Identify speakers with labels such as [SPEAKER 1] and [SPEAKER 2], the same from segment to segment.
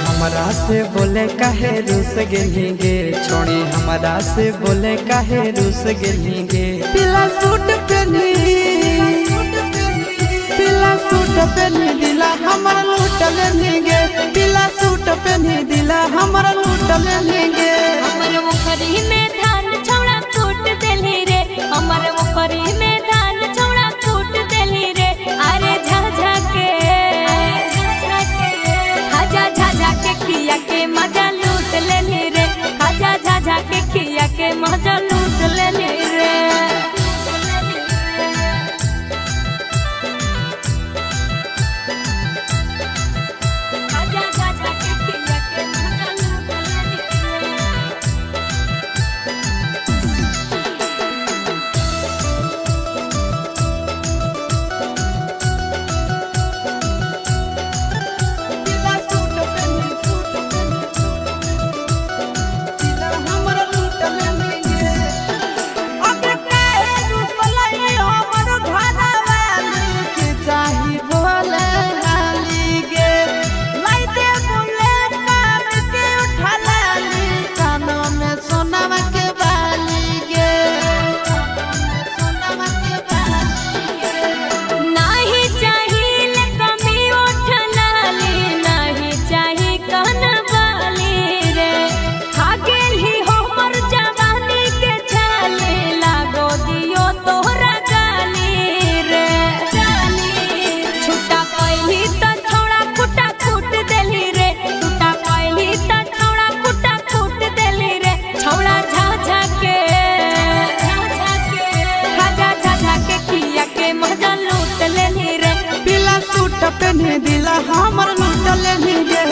[SPEAKER 1] हमरा से बोले काहे रूस गेली गे, छोड़ी हमरा से बोले काहे रूस गेली गे। पीला सूट पहनी दिला हमारा लूट लेनी गे, पीला सूट पहनी दिला हमारा लूट लेनी गे।
[SPEAKER 2] हमर मुखरी में धान छौड़ा कूट देली रे, हमर मुखरी में धान छौड़ा कूट देली रे। अरे झाझा के झाझा के खिया के मजा लूट लेली रे, खाजा झाझा के खिया के मजा लूट लेली रे।
[SPEAKER 1] पहने दिला हमर लूट लेनी गे।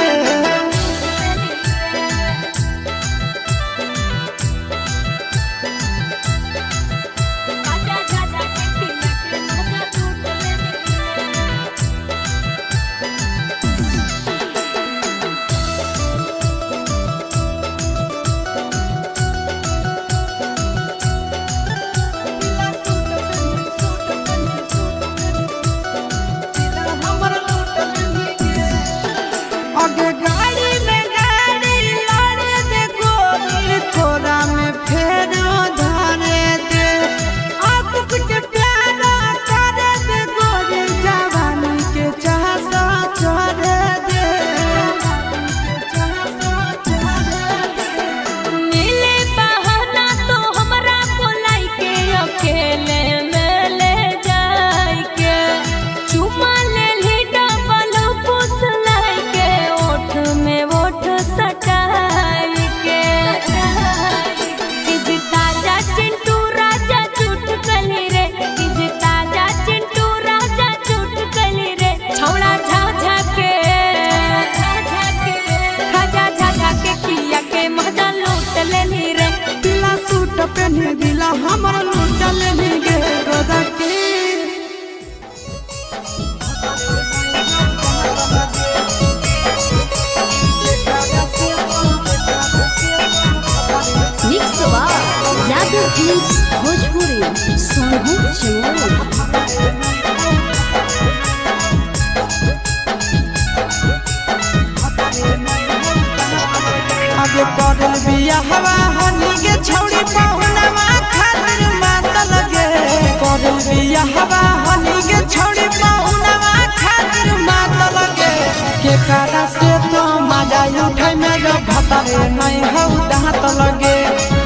[SPEAKER 1] पहने दिला हमारा लूट लेनी गे गोदा के।
[SPEAKER 2] मिक्सवा यादव क्लिप्स भोजपुरी सोनू चमोली।
[SPEAKER 1] आगे करल बिया हवा हनी के छौड़ी पहुनवा खातिर मात लगे, करल बिया हवा हनी के छौड़ी पहुनवा खातिर मात लगे। के कारा से तो मजा उठाई में जब भतारे नहीं हो दांत लगे,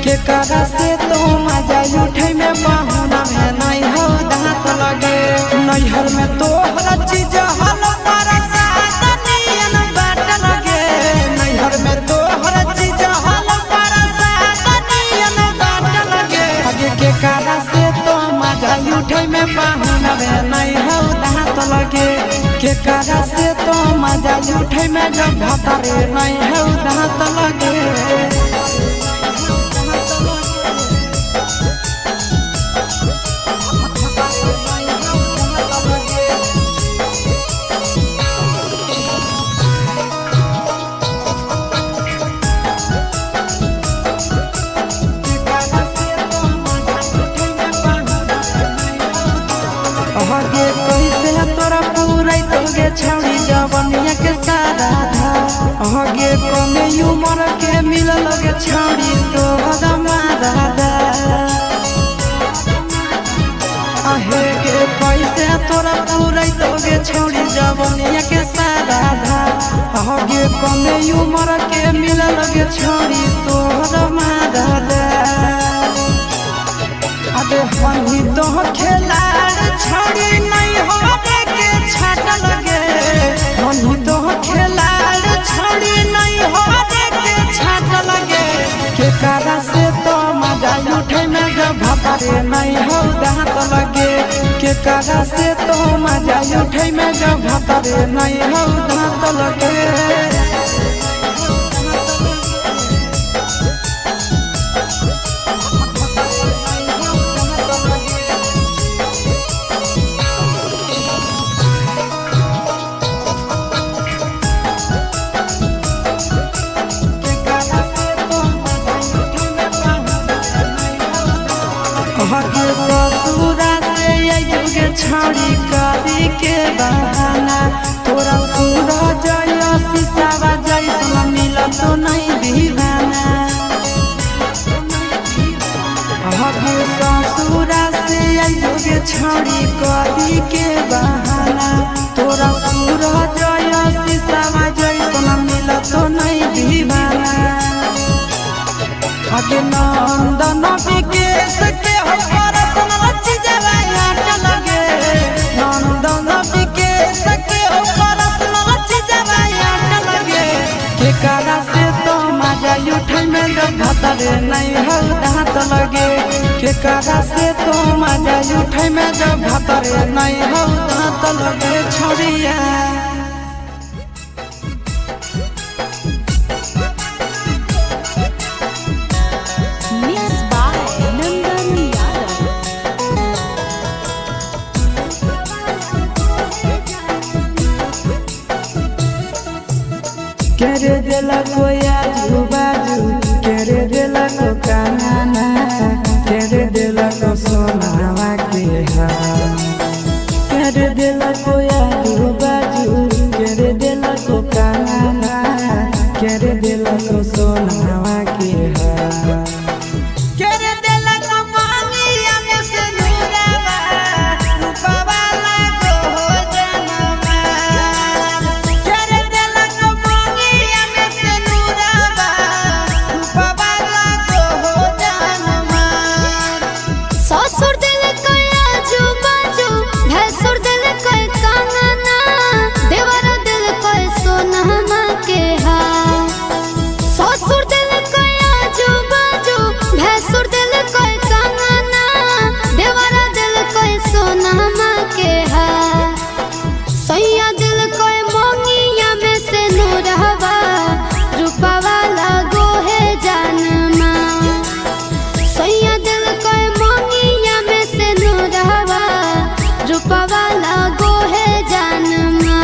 [SPEAKER 1] के कारा से तो मजा उठाई में पहुना में नहीं हो दांत लगे। नैहर में तो हर चीज हल पर सादनियन बाट लगे, नैहर में तो के कारा से तो मजा उठे में पाहुना में नहीं हो दांत लगे, के कारा से तो मजा उठे में जब भतारे नहीं हो दांत लगे। छौड़ी जवनिया के सारा धा उम्र के मिलल गे छौड़ी तोहर मारादा आहे गे पैसे तोरा पूरै तोगे छौड़ी जवनिया के सारा धा आगे कमे उम्र के मिलल गे छौड़ी तोहर मारादा अबे हनी तो खेलाड़ छौड़ी नहीं हो के छाट लगे हनी तो खेलाड़ छौड़ी नहीं हो के छाट लगे के कारा से तो मजा उठे में जब भतारे नहीं हो दांत लगे के कारा से तो मजा उठे में जब भतारे नहीं हो दांत लगे ससुरा से युगे छौड़ी कदी के बहाना तोरा पूरा जय शीशावा जैसन मिल तो नहीं दीवाना ससुरा से युगे छौड़ी कदी के बहाना तोरा पूरा जय शीशावा जैसन मिल तो नहीं दीवाना आगे नंदन विकेश के हो परसन लच्ची जवायाट लगे नंदन विकेश के हो परसन लच्ची जवायाट लगे के कारा से तो मजा उठे में जब भतारे नहीं हो दांत लगे के कारा से तो मजा उठे में जब भतारे नहीं हो दांत लगे छोड़िया केरे दिला कोया बाजू केरे दिला को काना केरे दिला को सोनावा के हार केरे दिला कोया बाजू केरे दिला को काना केरे दिला को सोनावा के हार केरे दिला को मांगिया में से नूरावा रूपवा लागो हो जनमा केरे दिला को मांगिया में से नूरावा रूपवा लागो हो जनमा
[SPEAKER 2] ससुर दिल कोई आजू बाजू भैंसुर दिल कोई कांगना देवरा दिल कोई सोनमा के हार ससुर दिल कोई आजू बाजू भैंसुर दिल कोई कांगना देवरा दिल कोई सोनमा के हार सैया दिल कोई मोंगिया में से नूरहवा रूपवा लागो है जानमा सैया दिल कोई मोंगिया में से नूरहवा रूपवा लागो है जानमा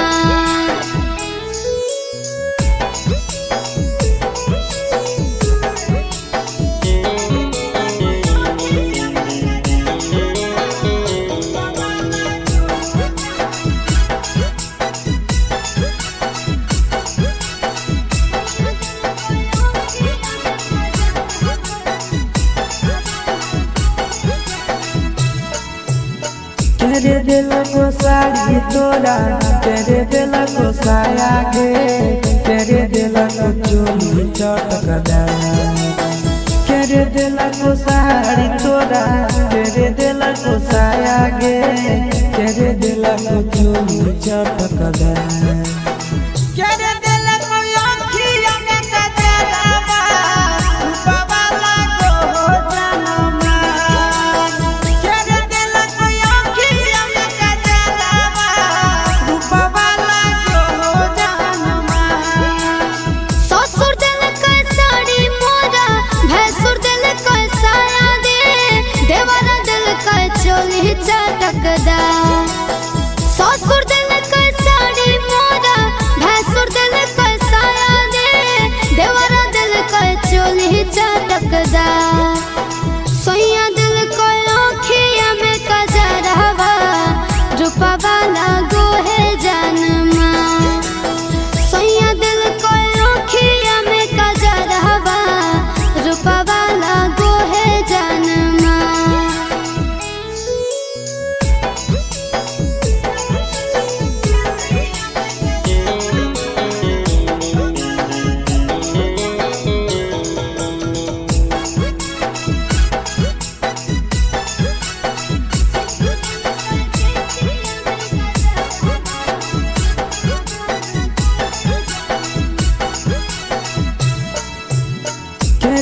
[SPEAKER 1] तेरे दिल को साड़ी तोरा तेरे दिल को साया गे तेरे दिल को चोली चटक दा तेरे दिल को साड़ी तोरा तेरे दिल को साया गे तेरे दिल को चोली चटक दा तेरे दिल को आँखियों में कजरावा रूपवा लागो हो जनमा तेरे दिल को आँखियों में कजरावा रूपवा लागो हो जनमा
[SPEAKER 2] ससुर दिल कोई साड़ी मोरा भैंसुर दिल कोई साया दे देवरा दिल कोई चोली चटकदा ससुर दिल कोई साड़ी मोरा भैंसुर दिल कोई साया दे देवरा दिल कोई चोली चटकदा सैया दिल कोई आँखिया में कजरावा रूपवा लागो है जानमा सैया दिल कोई आँखिया में कजरावा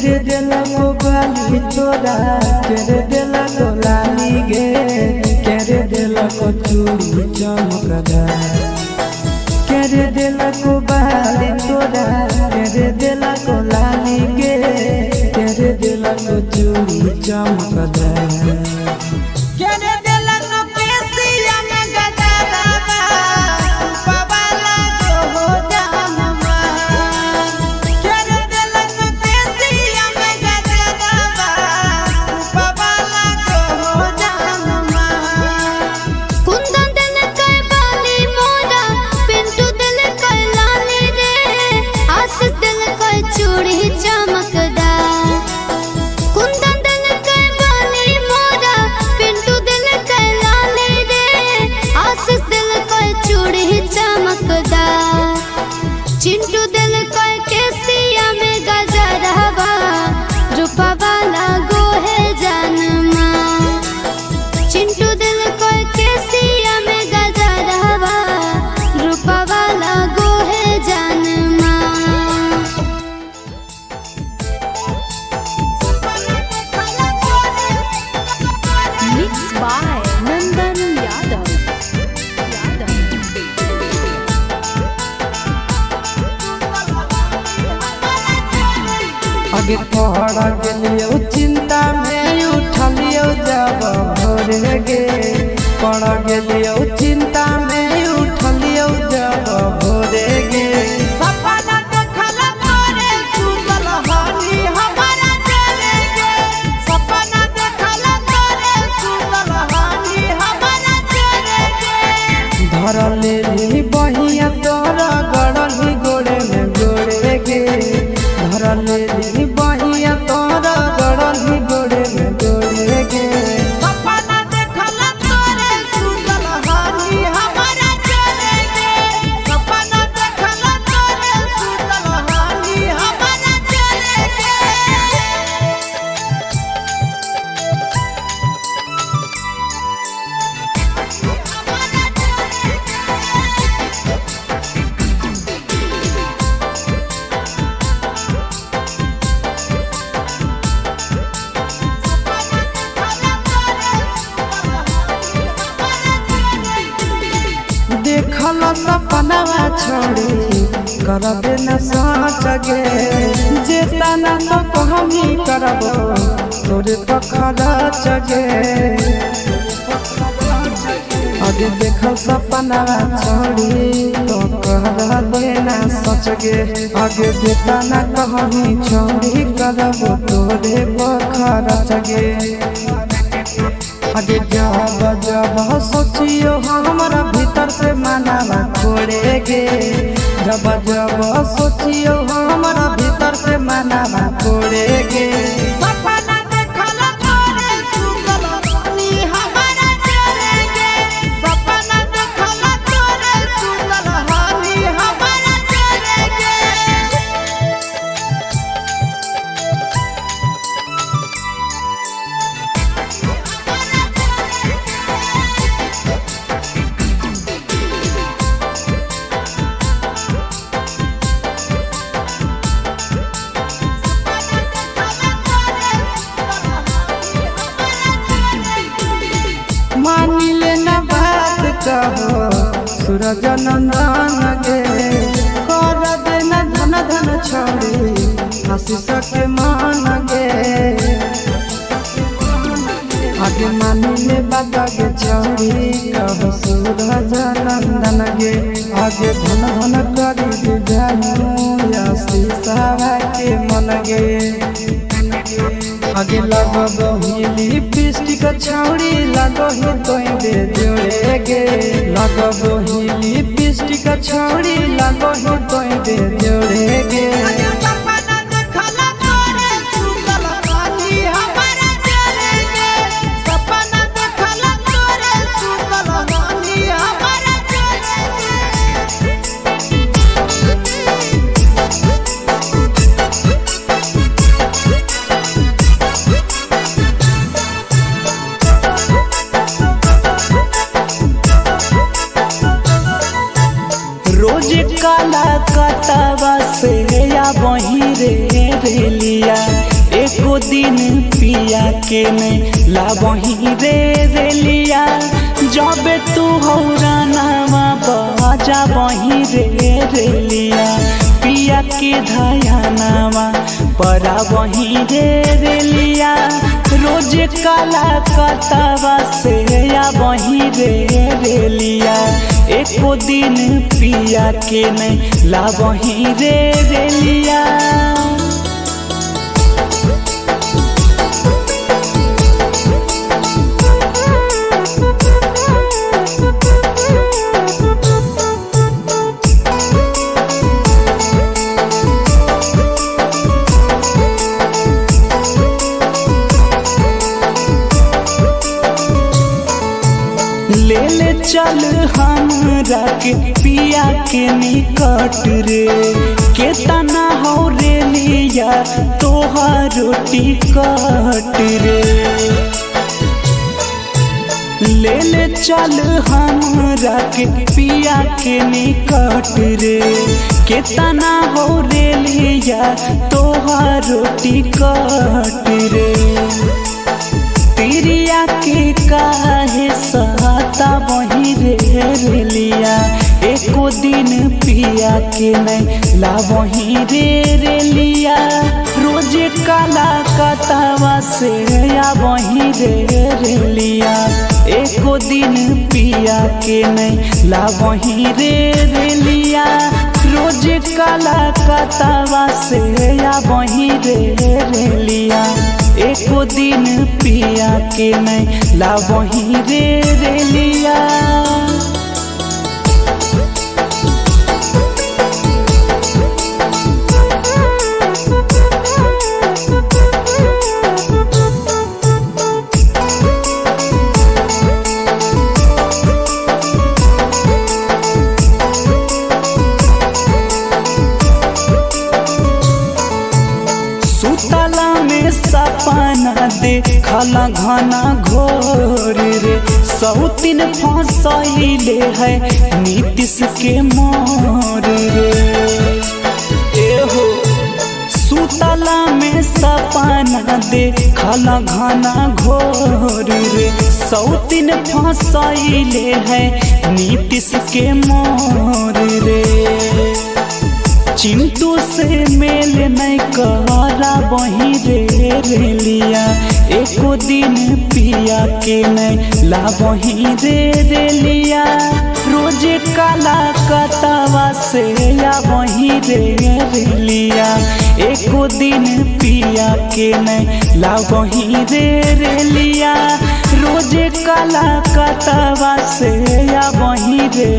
[SPEAKER 1] केरे देला को बाली तोरा केरे देला को लाली गे केरे देला को चूड़ी चमकदार केरे देला को बाली तोरा केरे देला को लाली गे केरे देला को चूड़ी चमकदार केरे देला को केसिया में गजरा बाबाला जो हो जानमा केरे देला को केसिया में गजरा बाबाला जो हो जानमा
[SPEAKER 2] कुंदन दिल के बाली मोरा पिंटू दिल के लाली रे आशीष दिल के चूड़ी चमकदार कुंदन दिल के बाली मोरा पिंटू दिल के लाली रे आशीष दिल के चूड़ी चमकदार चिंटू दिल के केसिया में गजरवा रूपा वाला गोहे जनमा चिंटू दिल को केसिया में गजरवा रूपा वाला गोहे जनमा
[SPEAKER 3] Mixed by Nandan Yadav.
[SPEAKER 1] आगे पढ़ गेलियो चिंता में उठलियो जब भोरे गे पढ़ गेलियो चिंता में उठलियो जब भोरे गे सपना देखला तोरे सुतल हानी हमारा चले गे सपना देखला तोरे सुतल हानी हमारा चले गे धर लेली बहिया तोरा गड़ली गोड़े में गोड़े गे धर लेली बहिया तोरा गड़ली गोड़े में गोड़े गे सपना देखला तोरे सुतल हानी हमारा चले गे सपना देखला तोरे सुतल हानी हमारा चले गे देखल सपनावा छोड़ी करबे न सोच गे जेतना तो कहमी करबो तोरे तो खरच गे आगे देखल सपनावा छोड़ी तो कर देना सच गे आगे जेतना कहमी छोड़ी करबो तोरे तो खरच गे आगे जब जब सोचियो हमारा भीतर से मानवा छोड़े गे जब जब सोचियो हमारा भीतर से मानवा छोड़े गे सपना देखला तोरे सुतल हानी हमारा चले गे सपना देखला तोरे सुतल हानी हमारा चले गे मानिले न बात कहो सूरज नंदन गे कर देना धन धन छोड़ी हंसी सके मान गे आगे मानिले बात गे छोड़ी कहो सूरज नंदन गे आगे धन धन करी जानू या शीशा के मन गे आगे लगो ही लिपस्टिक छौड़ी लगो ही तोय दे जोड़े गे लगो ही लिपस्टिक छौड़ी लगो ही तोय दे जोड़े गे सपना देखला तोरे सुतल हानी हमारा चले गे सपना देखला तोरे सुतल हानी हमारा चले
[SPEAKER 4] रोज काला कटवा से या बही रे रेलिया दिन पिया के नहीं लाबही रे रेलिया जब तू हौरानावा बाजा बही रे रेलिया पिया के धयानावा परा वही रे रेलिया रोज काला कतवा से या वही रे रेलिया एको दिन पिया के नहीं ला वही रे रेलिया ले ले चल हमरा के पिया के निकट रे केतना हो रे लिया तोहार रोटी कट रे ले ले चल हमरा के पिया के निकट रे केतना हो रे लिया तोहार रोटी कट रे तिरिया के काहे सहता वही रे रेलिया एको दिन पिया के नहीं ला वही रे रेलिया रोज काला कतवा से या वही रे रेलिया एको दिन पिया के नहीं ला वही रे रेलिया रोज काला कतवा से या वही रे रेलिया एको दिन पिया के नहीं ला वही रे रेलिया सुतला में सपना देखला घना घोर रे सौतीन फसैले है नीतीश के मोर रे एहो सुतला में सपना देखला घना घोर रे सौतीन फसैले है नीतीश के मोर रे चिंटू से मेल नहीं करा वही रे रेलिया एको दिन पिया के नहीं ला वही रे रेलिया रोज काला कतवा से या वही रे रेलिया एको दिन पिया के नहीं ला वही रे रेलिया रोज काला कतवा से या वही रे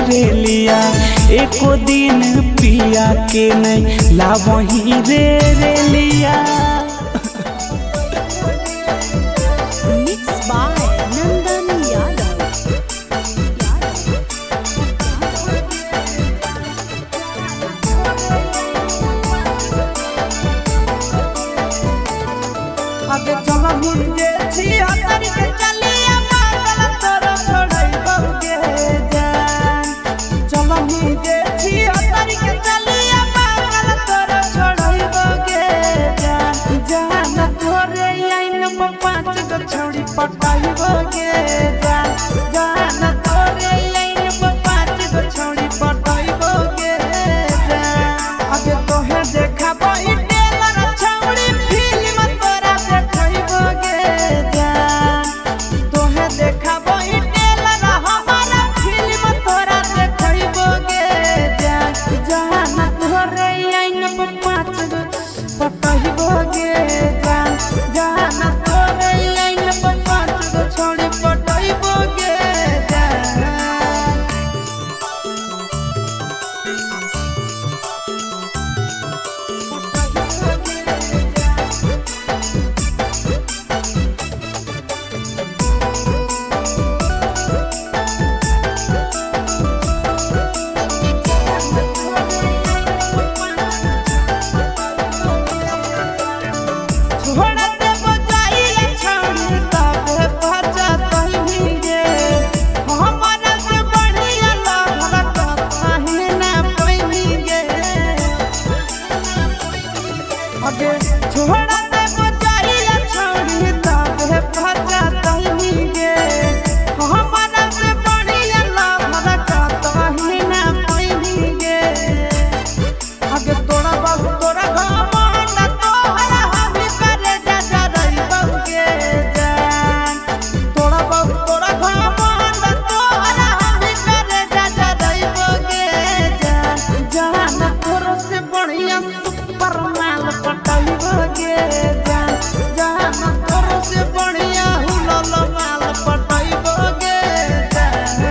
[SPEAKER 4] रेलिया एको दिन पिया के नहीं ला वही रे रेलिया
[SPEAKER 3] Mixed by Nandan Yadav.
[SPEAKER 1] आगे चलो मुझे छिया करके चलिया पागल तोरा छोड़ई बहुगे जान चलो मुझे छिया करके चलिया पागल तोरा छोड़ई बहुगे जान जान तोरे लाइन में पांच गो छौड़ी पटाई बहुगे जान जान तोरे लाइन में पांच गो छौड़ी पटाई बहुगे जान आगे तोहे देखा बई टेलर छौड़ी फिल्म तोरा देखई बहुगे जान तोहे देखा बई टेलर हमारा फिल्म तोरा देखई बहुगे जान जान तोरे लाइन में पांच गो पटाई बहुगे जान जान तोरे लाइन में पांच गो छौड़ी पटाई बहुगे जान छोड़ा दे बजाई छौड़ी तबे बजा तही गे हमरा से बढ़िया लहरा कहीं ना पई गे अगे छोड़ा दे बजाई सुपर माल पटैबो गे जान जान तोरो से बढ़िया हुलल माल पटैबो गे जान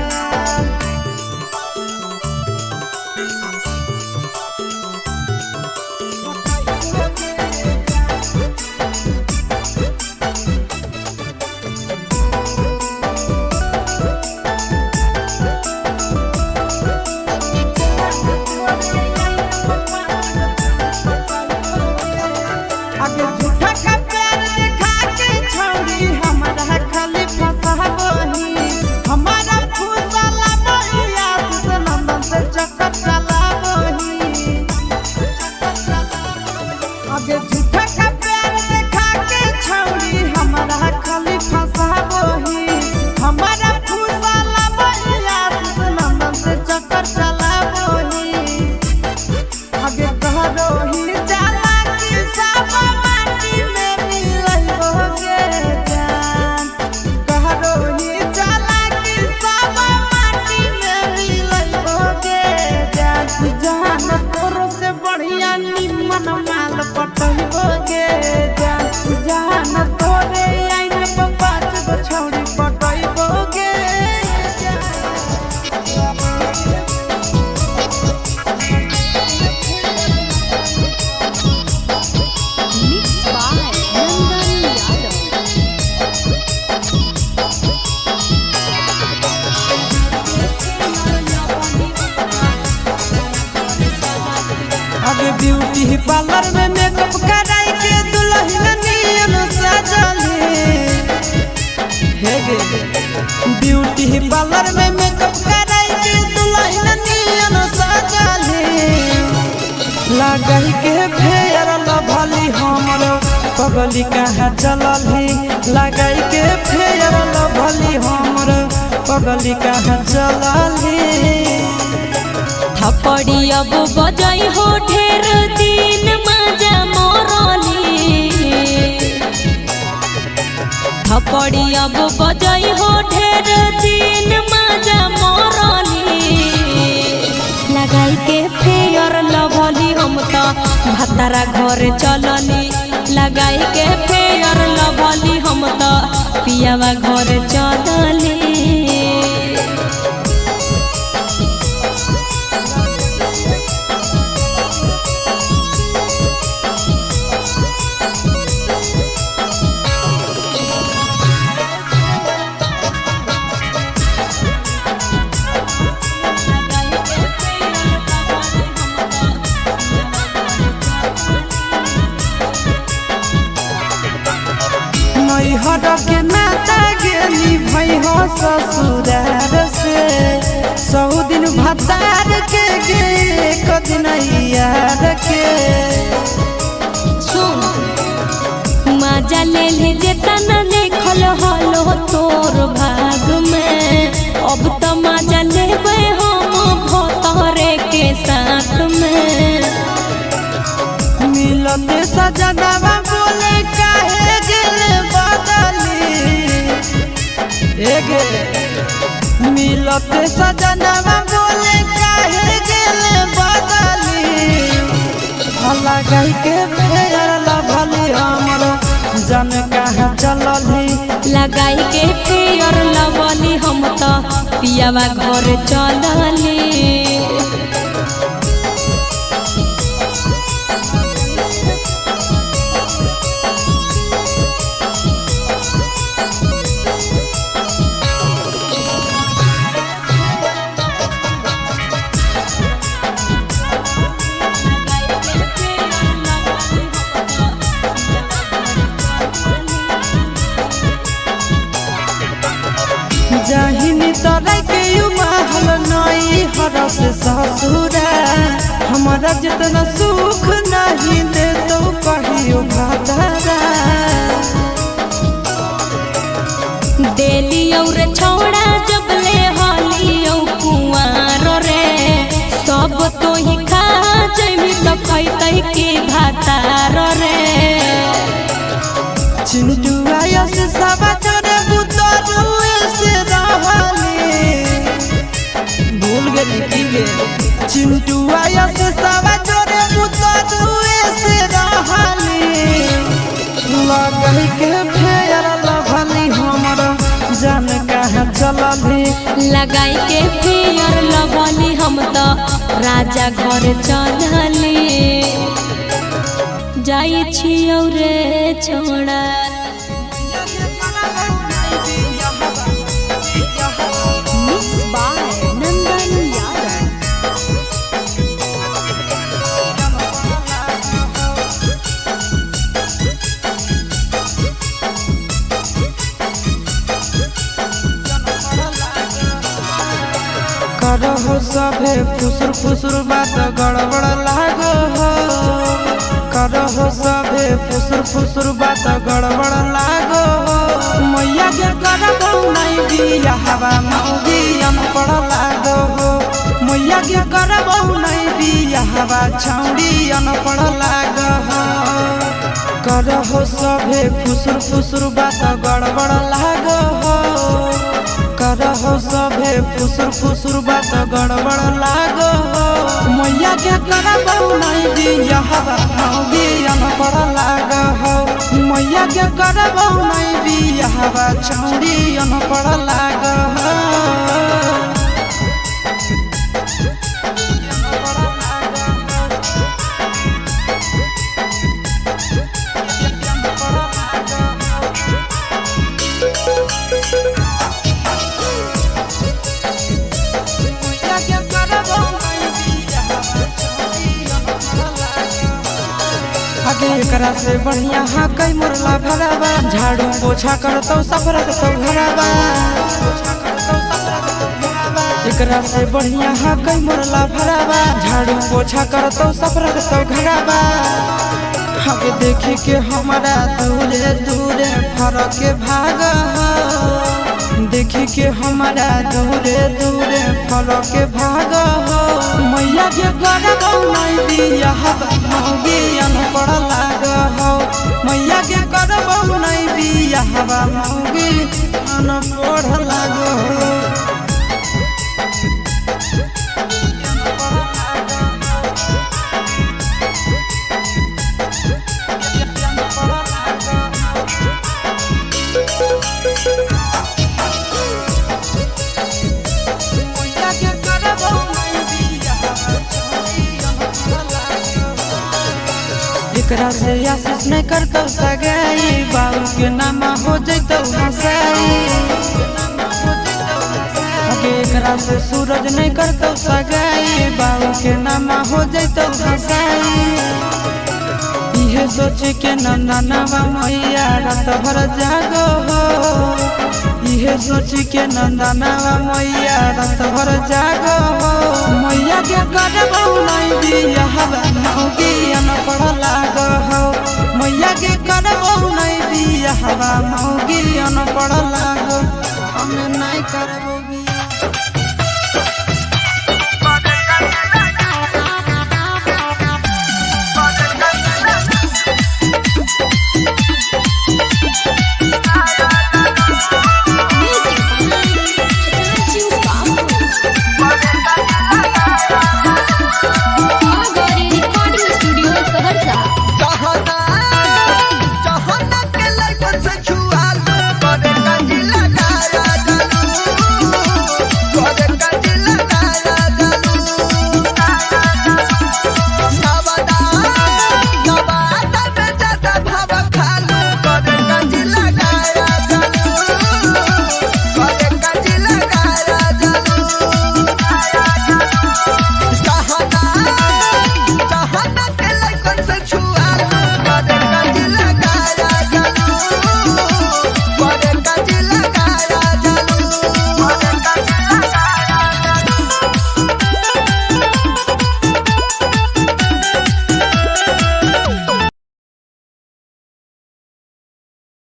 [SPEAKER 1] आगे झूठा का प्यार दिखा के छोड़ी हमारा खाली फसाबोही हमारा फूसला बहिया से नंदन से चक्कर चलाबोही आगे झूठा का प्यार दिखा के छोड़ी हमारा खाली फसाबोही हमारा फूसला बहिया से नंदन से चक्कर चलाबोही आगे कहरोही जाला की सब माटी में मिलइबो गे जान कहरोही जाला की सब माटी में मिलइबो गे जान जान तोरो से बढ़िया निमन माल पटइबो गे जान जान तोरे आइन पे 5 गो छौरी पटइबो गे
[SPEAKER 3] Mixed by Nandan Yadav.
[SPEAKER 1] आगे ब्यूटी पार्लर में मेकअप कराई के दुल्हन नियन सजली हे गे ब्यूटी पार्लर में मेकअप कराई के दुल्हन नियन सजली लगाई के फेयर लभली हमर पगली कहाँ चलली लगाई के फेयर लभली हमर पगली कहाँ चलली
[SPEAKER 2] थपड़ी अब बजाई हो ढेर दिन मजा मोरली थपड़ी अब बजाई हो ढेर दिन मजा मोरली लगाई के फेयर लभली हम तो भतारा घर चलली लगाई के फेयर लभली हम तो पियावा घर चलली
[SPEAKER 1] नैहर के नाता गेली भई हो ससुरार से 100 दिन भतार के गे एक दिन यार के
[SPEAKER 2] सुन मजा ले ले जेतन लिखल हलो तोर भाग में अब तो मजा लेबे हम भतरे के साथ में
[SPEAKER 1] मिलते सजनवा बोले काहे गेले बदली एगे मिलते सजनवा बोले काहे गेले बदली लगाई के फेयर लभली हमर जन कहाँ चलली
[SPEAKER 2] लगाई के फेयर लवली हम तो पियावा घर चलली
[SPEAKER 1] जहिनी तोरा के महल नई हर से ससुरा हमारा जितना सुख नहीं दे तो कहियो भदरा
[SPEAKER 2] डेली और छोड़ा जब ले हलियो कुआर रे सब तो ही खा जमी तो खैतै के भातार रे
[SPEAKER 1] चिंटू आया से सब चोरे बुतरू से रहली भूल गेली की गे चिंटू आया से सब चोरे बुतरू से
[SPEAKER 2] लगाई के फेयर लगली हम तो राजा घर चलली जाई छियौ रे छोड़ा।
[SPEAKER 3] Mixed by Nandan Yadav.
[SPEAKER 1] करहो सभे फुसुर फुसुर बात गड़बड़ लागो हो। करहो सभे फुसुर फुसुर बात गड़बड़ लागो हो। मैया के करबो नहीं बिया हवा मौगी अनपढ़ लागो हो। मैया के करबो नहीं बिया हवा छौड़ी अनपढ़ लागो हो। करहो सभे फुसुर फुसुर बात गड़बड़ लागो हो। करहो सभे फुसुर फुसुर बात गड़बड़ लागो हो। मैया के करबो नहीं बिया हवा मौगी अनपढ़ लागो हो। मैया के करबो नहीं बिया हवा छौड़ी अनपढ़ लागो हो। आगे एकरा से बढ़िया हाँ कई मुरला भरावा। झाड़ू पोछा करतो सफरत तो घरावा। एकरा से बढ़िया हाँ कई मुरला भरावा। झाड़ू पोछा करतो सफरत तो घरावा। आगे देखी के हमारा दूरे दूरे फरक के भाग हो। देखी के हमारा दूरे दूरे फरक के भाग हो। मैया के करबो नहीं बिया हवा मौगी अनपढ़ लागो हो। मैया के करबो नहीं बिया हवा मौगी अनपढ़ लागो हो। एकरा से आशीष नहीं करतो सगाई। बाबू के नाम हो जैतो हंसाई। आगे एकरा से सूरज नहीं करतो सगाई। बाबू के नाम हो जैतो हंसाई। इहे सोच के नंदनवा मैया रात भर जागो हो। इहे सोच के नंदनवा मैया रात भर जागो हो। मैया के करबो नहीं बिया हवा मौगी अनपढ़ लागो हो। मैया के करबो नहीं बिया हवा मौगी अनपढ़ लागो। हमें नहीं करबो।